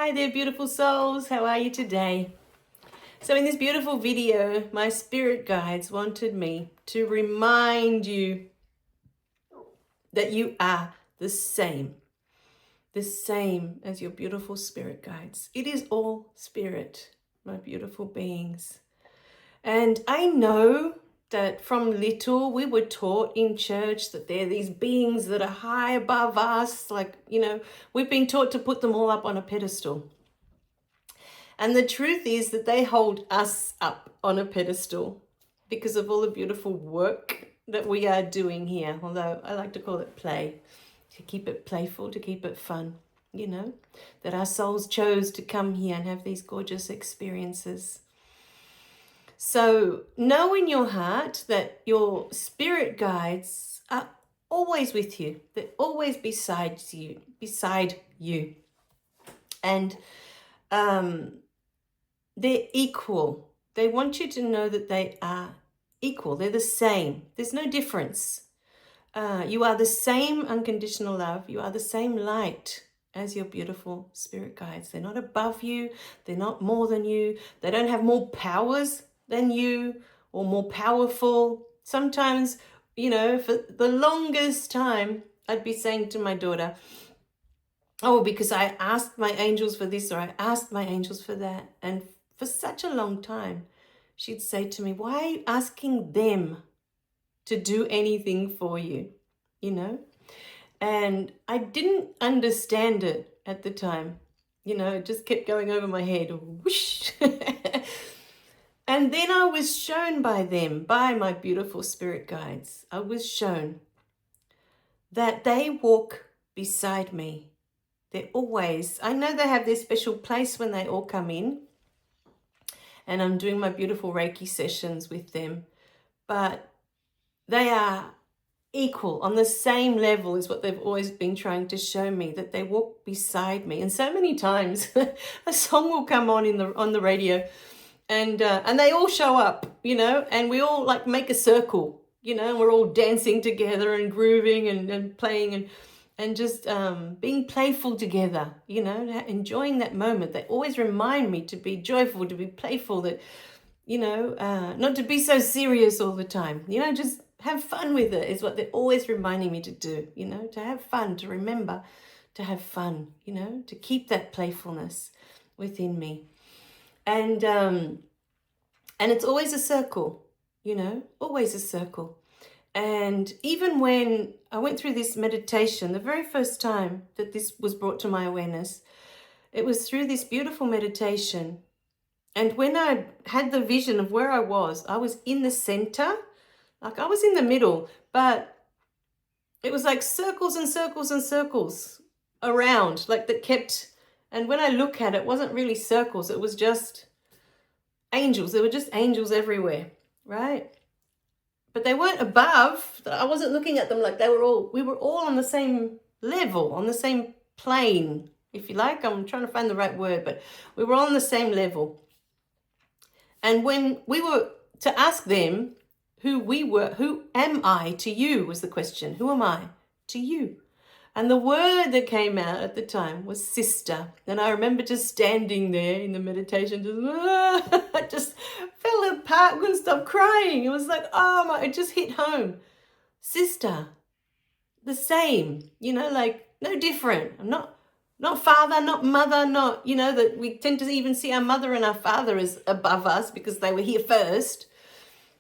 Hi there, beautiful souls. How are you today? So in this beautiful video, my spirit guides wanted me to remind you that you are the same as your beautiful spirit guides. It is all spirit, my beautiful beings. And I know that from little we were taught in church that there are these beings that are high above us, we've been taught to put them all up on a pedestal. And the truth is that they hold us up on a pedestal because of all the beautiful work that we are doing here, although I like to call it play, to keep it playful, to keep it fun, that our souls chose to come here and have these gorgeous experiences. So know in your heart that your spirit guides are always with you. They're always beside you. And they're equal. They want you to know that they are equal. They're the same. There's no difference. You are the same unconditional love. You are the same light as your beautiful spirit guides. They're not above you. They're not more than you. They don't have more powers than you or more powerful. Sometimes, for the longest time, I'd be saying to my daughter, oh, because I asked my angels for this or I asked my angels for that. And for such a long time, she'd say to me, why are you asking them to do anything for you? And I didn't understand it at the time. It just kept going over my head. Whoosh. And then I was shown by them, by my beautiful spirit guides, I was shown that they walk beside me. They're always, I know they have their special place when they all come in, and I'm doing my beautiful Reiki sessions with them, but they are equal, on the same level as what they've always been trying to show me, that they walk beside me. And so many times a song will come on the radio, and they all show up, and we all make a circle, and we're all dancing together and grooving and playing and just being playful together, enjoying that moment. They always remind me to be joyful, to be playful, that, not to be so serious all the time, just have fun with it is what they're always reminding me to do, to have fun, to remember to have fun, to keep that playfulness within me. And it's always a circle, always a circle. And even when I went through this meditation, the very first time that this was brought to my awareness, it was through this beautiful meditation. And when I had the vision of where I was in the center, I was in the middle, but it was like circles and circles and circles around, that kept, and when I look at it, it wasn't really circles, it was just angels. There were just angels everywhere, right? But they weren't above. I wasn't looking at them like we were all on the same level, on the same plane, if you like. I'm trying to find the right word, but we were all on the same level. And when we were to ask them who we were, who am I to you was the question. Who am I to you? And the word that came out at the time was sister. And I remember just standing there in the meditation, I just fell apart, couldn't stop crying. It was like, it just hit home. Sister, the same, no different. I'm not father, not mother, not, that we tend to even see our mother and our father as above us because they were here first,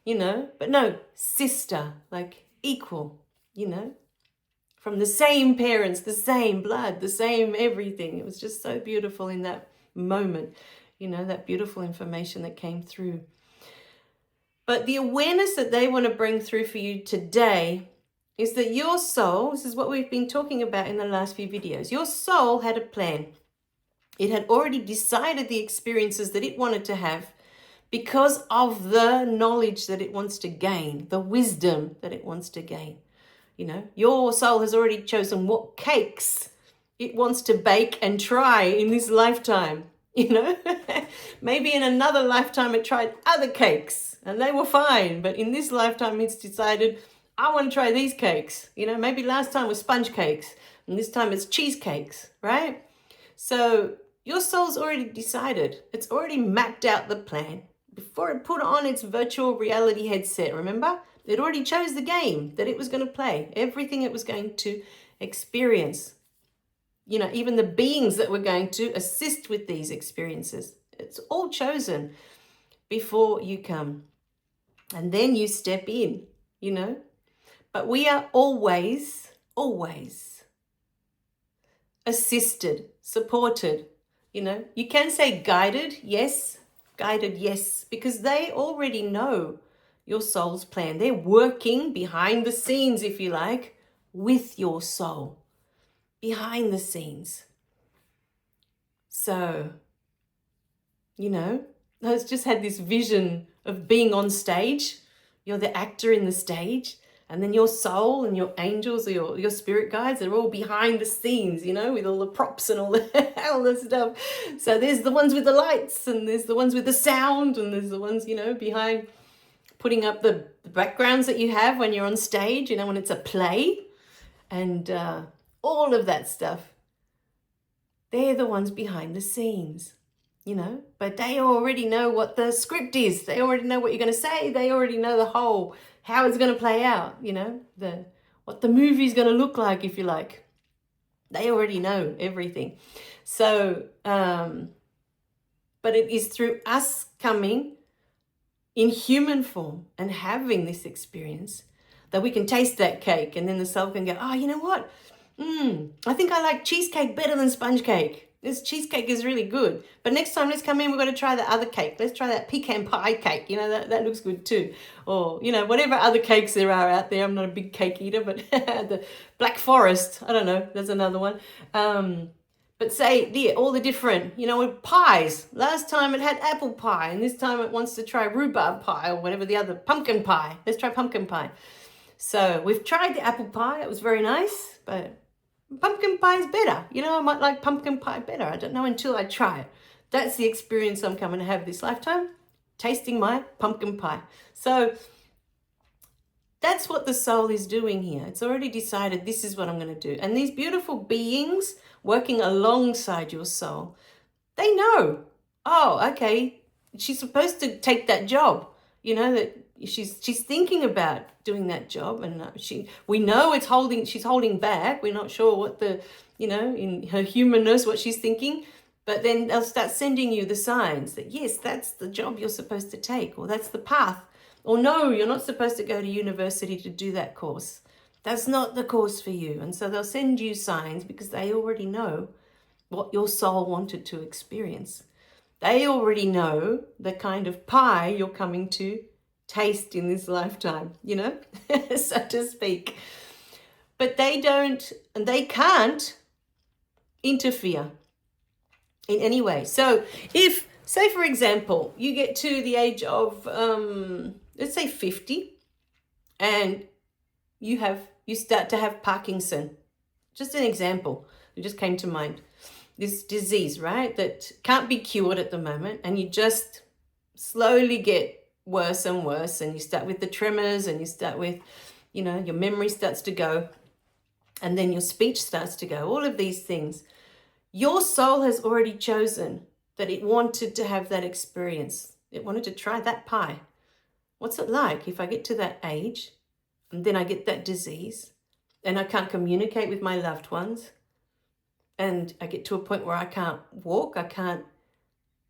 but no, sister, equal, from the same parents, the same blood, the same everything. It was just so beautiful in that moment, that beautiful information that came through. But the awareness that they want to bring through for you today is that your soul, this is what we've been talking about in the last few videos, your soul had a plan. It had already decided the experiences that it wanted to have because of the knowledge that it wants to gain, the wisdom that it wants to gain. Your soul has already chosen what cakes it wants to bake and try in this lifetime. Maybe in another lifetime it tried other cakes and they were fine. But in this lifetime it's decided, I want to try these cakes. Maybe last time was sponge cakes and this time it's cheesecakes, right? So Your soul's already decided. It's already mapped out the plan. Before it put on its virtual reality headset, remember? It already chose the game that it was going to play, everything it was going to experience. You know, even the beings that were going to assist with these experiences. It's all chosen before you come. And then you step in, you know. But we are always assisted, supported, you know. You can say guided, yes, because they already know your soul's plan. They're working behind the scenes, if you like, with your soul, behind the scenes. So, you know, I just had this vision of being on stage. You're the actor in the stage, and then your soul and your angels or your spirit guides are all behind the scenes, you know, with all the props and all the stuff. So there's the ones with the lights, and there's the ones with the sound, and there's the ones, you know, behind putting up the backgrounds that you have when you're on stage, you know, when it's a play, and all of that stuff. They're the ones behind the scenes, you know, but they already know what the script is. They already know what you're going to say. They already know the whole, how it's going to play out, you know, what the movie's going to look like, if you like. They already know everything. So, but it is through us coming in human form and having this experience that we can taste that cake, and then the soul can go, oh, you know what? I think I like cheesecake better than sponge cake. This cheesecake is really good. But next time, let's come in, we've got to try the other cake. Let's try that pecan pie cake. You know, that looks good too. Or, you know, whatever other cakes there are out there. I'm not a big cake eater, but the Black Forest, I don't know, there's another one. But say, yeah, all the different, you know, with pies. Last time it had apple pie, and this time it wants to try rhubarb pie or whatever the other, pumpkin pie. Let's try pumpkin pie. So we've tried the apple pie. It was very nice, but pumpkin pie is better. You know, I might like pumpkin pie better. I don't know until I try it. That's the experience I'm coming to have this lifetime, tasting my pumpkin pie. So that's what the soul is doing here. It's already decided this is what I'm going to do. And these beautiful beings working alongside your soul, they know, oh, okay, she's supposed to take that job. You know, that she's thinking about doing that job, and we know she's holding back. We're not sure what the, you know, in her humanness, what she's thinking, but then they'll start sending you the signs that yes, that's the job you're supposed to take, or that's the path, or no, you're not supposed to go to university to do that course. That's not the course for you. And so they'll send you signs because they already know what your soul wanted to experience. They already know the kind of pie you're coming to taste in this lifetime, you know, so to speak. But they don't, and they can't interfere in any way. So if, say for example, you get to the age of, let's say 50, and you start to have Parkinson, just an example, it just came to mind. This disease, right, that can't be cured at the moment, and you just slowly get worse and worse, and you start with the tremors, and you start with, you know, your memory starts to go, and then your speech starts to go, all of these things. Your soul has already chosen that it wanted to have that experience. It wanted to try that pie. What's it like if I get to that age, and then I get that disease, and I can't communicate with my loved ones, and I get to a point where I can't walk,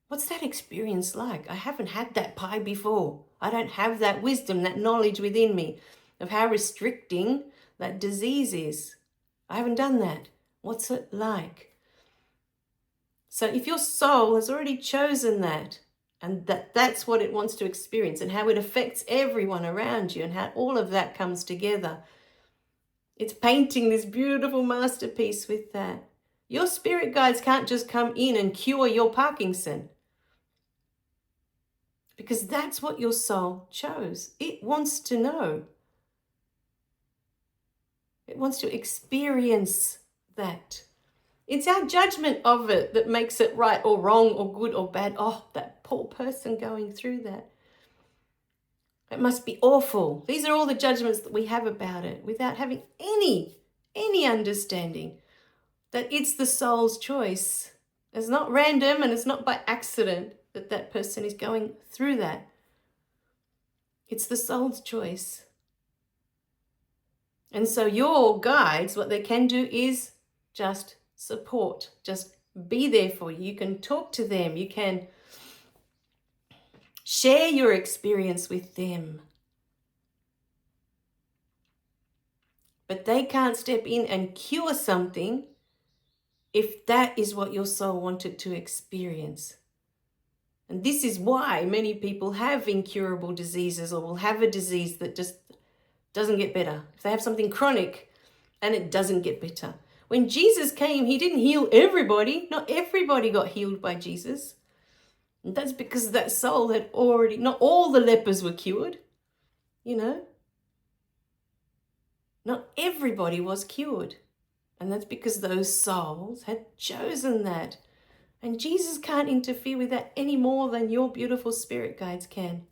what's that experience like? I haven't had that pie before. I don't have that wisdom, that knowledge within me of how restricting that disease is. I haven't done that. What's it like? So if your soul has already chosen that, and that's what it wants to experience, and how it affects everyone around you, and how all of that comes together, it's painting this beautiful masterpiece with that. Your spirit guides can't just come in and cure your Parkinson, because that's what your soul chose. It wants to know. It wants to experience that. It's our judgment of it that makes it right or wrong or good or bad. Oh, that poor person going through that. It must be awful. These are all the judgments that we have about it without having any understanding that it's the soul's choice. It's not random, and it's not by accident that that person is going through that. It's the soul's choice. And so your guides, what they can do is just support, just be there for you. You can talk to them. You can share your experience with them. But they can't step in and cure something if that is what your soul wanted to experience. And this is why many people have incurable diseases, or will have a disease that just doesn't get better. If they have something chronic and it doesn't get better. When Jesus came, he didn't heal everybody. Not everybody got healed by Jesus. And that's because that soul had already, not all the lepers were cured, you know. Not everybody was cured. And that's because those souls had chosen that. And Jesus can't interfere with that any more than your beautiful spirit guides can.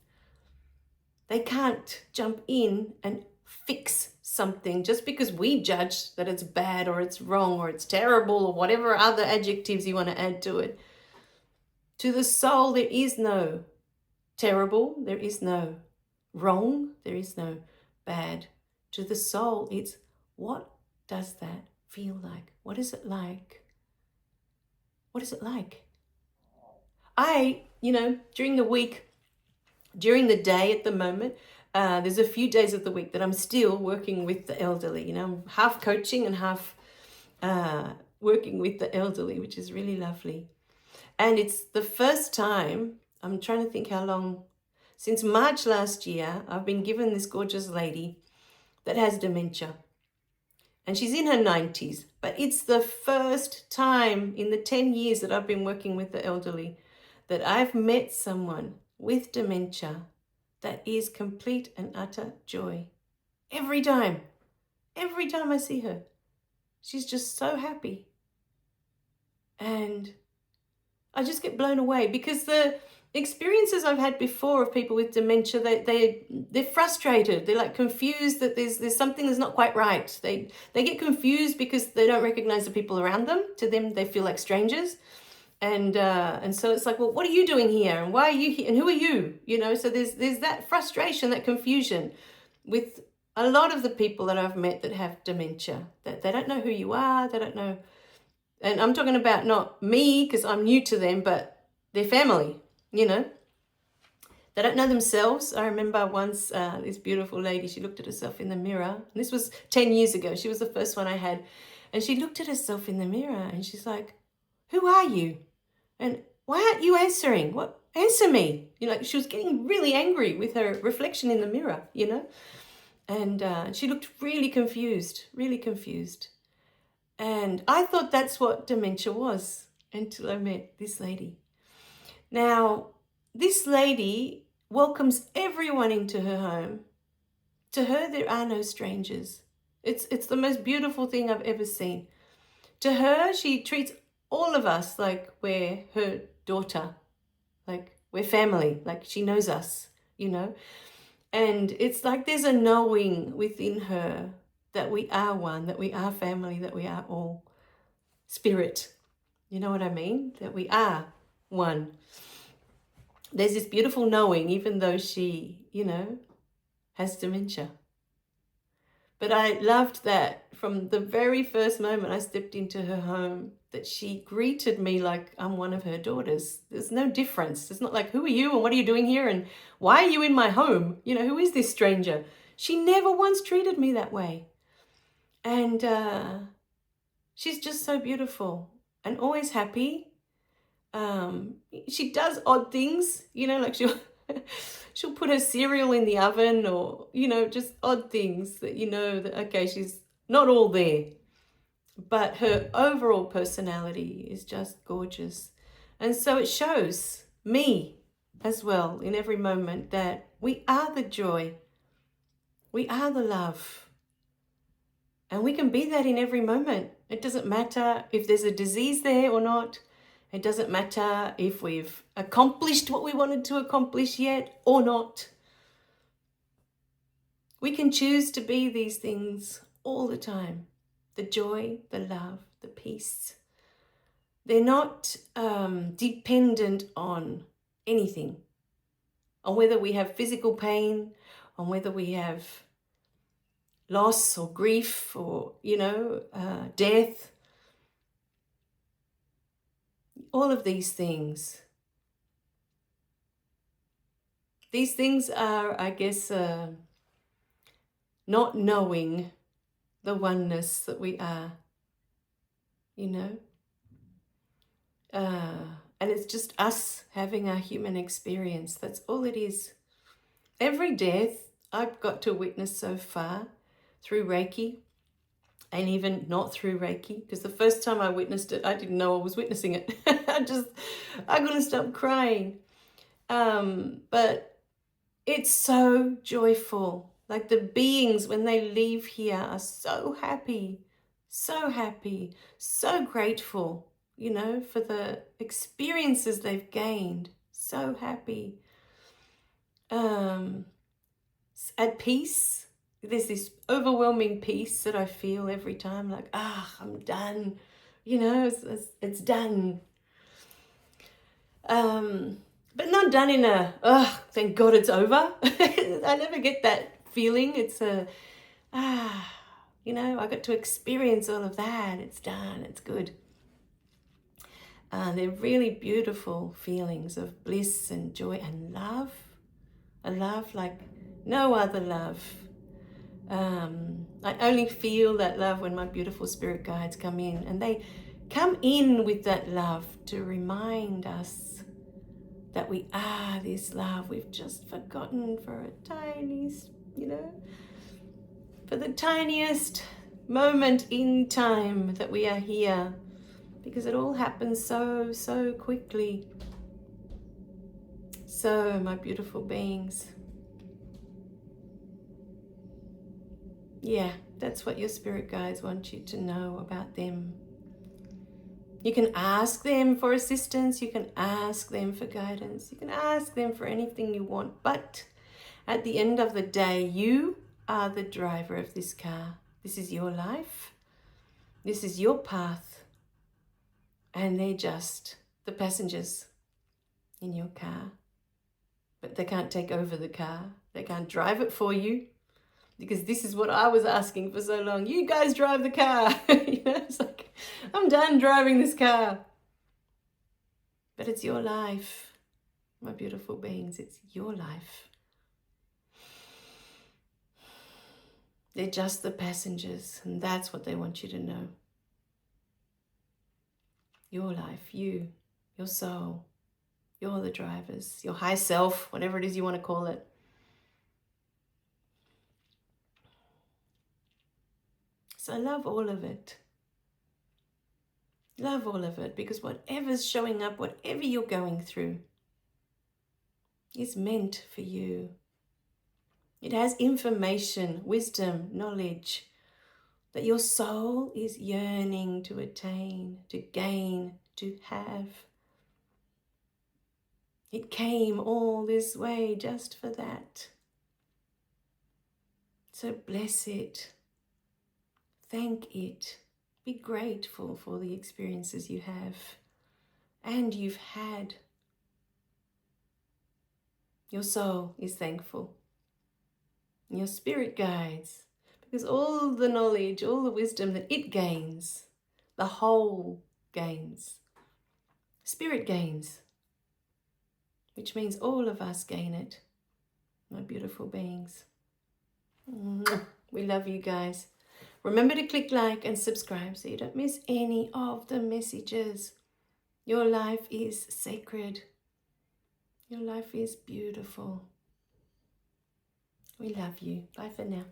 They can't jump in and fix something just because we judge that it's bad or it's wrong or it's terrible or whatever other adjectives you want to add to it. To the soul, there is no terrible, there is no wrong, there is no bad. To the soul, it's what does that feel like? What is it like? What is it like? During the week, during the day at the moment, there's a few days of the week that I'm still working with the elderly. I'm half coaching and half working with the elderly, which is really lovely. And it's the first time, I'm trying to think how long, since March last year, I've been given this gorgeous lady that has dementia. And she's in her 90s, but it's the first time in the 10 years that I've been working with the elderly that I've met someone with dementia that is complete and utter joy. Every time I see her, she's just so happy. And I just get blown away because the experiences I've had before of people with dementia, they're frustrated. They're like confused that there's something that's not quite right. They get confused because they don't recognize the people around them. To them, they feel like strangers. And so it's like, well, what are you doing here? And why are you here? And who are you? So there's that frustration, that confusion with a lot of the people that I've met that have dementia, that they don't know who you are. They don't know. And I'm talking about not me because I'm new to them, but their family, They don't know themselves. I remember once this beautiful lady, she looked at herself in the mirror. And this was 10 years ago. She was the first one I had. And she looked at herself in the mirror and she's like, who are you? And why aren't you answering? What? Answer me. She was getting really angry with her reflection in the mirror, And she looked really confused. And I thought that's what dementia was until I met this lady. Now, this lady welcomes everyone into her home. To her, there are no strangers. It's the most beautiful thing I've ever seen. To her, she treats all of us like we're her daughter, like we're family, like she knows us, And it's like there's a knowing within her that we are one, that we are family, that we are all spirit. You know what I mean? That we are one. There's this beautiful knowing, even though she, has dementia. But I loved that from the very first moment I stepped into her home, that she greeted me like I'm one of her daughters. There's no difference. It's not like, who are you and what are you doing here and why are you in my home? Who is this stranger? She never once treated me that way. And she's just so beautiful and always happy. She does odd things, like she'll put her cereal in the oven or, just odd things that that, okay, she's not all there. But her overall personality is just gorgeous. And so it shows me as well in every moment that we are the joy. We are the love. And we can be that in every moment. It doesn't matter if there's a disease there or not. It doesn't matter if we've accomplished what we wanted to accomplish yet or not. We can choose to be these things all the time. The joy, the love, the peace. They're not dependent on anything, on whether we have physical pain, on whether we have loss or grief or, death. All of these things. These things are, I guess, not knowing the oneness that we are, and it's just us having our human experience. That's all it is. Every death I've got to witness so far through Reiki, and even not through Reiki, because the first time I witnessed it, I didn't know I was witnessing it. I couldn't stop crying. But it's so joyful. Like the beings, when they leave here, are so happy, so grateful, for the experiences they've gained. So happy. At peace. There's this overwhelming peace that I feel every time, like, I'm done. It's done. But not done in a, thank God it's over. I never get that feeling. It's I got to experience all of that. It's done. It's good. They're really beautiful feelings of bliss and joy and love. A love like no other love. I only feel that love when my beautiful spirit guides come in, and they come in with that love to remind us that we are this love. We've just forgotten for a tiny, for the tiniest moment in time that we are here, because it all happens so quickly. So, my beautiful beings, yeah, that's what your spirit guides want you to know about them. You can ask them for assistance, you can ask them for guidance, you can ask them for anything you want, but at the end of the day, you are the driver of this car. This is your life, this is your path, and they're just the passengers in your car. But they can't take over the car, they can't drive it for you. Because this is what I was asking for so long. You guys drive the car. It's like, I'm done driving this car. But it's your life, my beautiful beings. It's your life. They're just the passengers, and that's what they want you to know. Your life, you, your soul, you're the drivers, your high self, whatever it is you want to call it. So I love all of it. Love all of it, because whatever's showing up, whatever you're going through, is meant for you. It has information, wisdom, knowledge that your soul is yearning to attain, to gain, to have. It came all this way just for that. So bless it. Thank it. Be grateful for the experiences you have and you've had. Your soul is thankful. Your spirit guides, because all the knowledge, all the wisdom that it gains, the whole gains. Spirit gains, which means all of us gain it, my beautiful beings. We love you guys. Remember to click like and subscribe so you don't miss any of the messages. Your life is sacred. Your life is beautiful. We love you. Bye for now.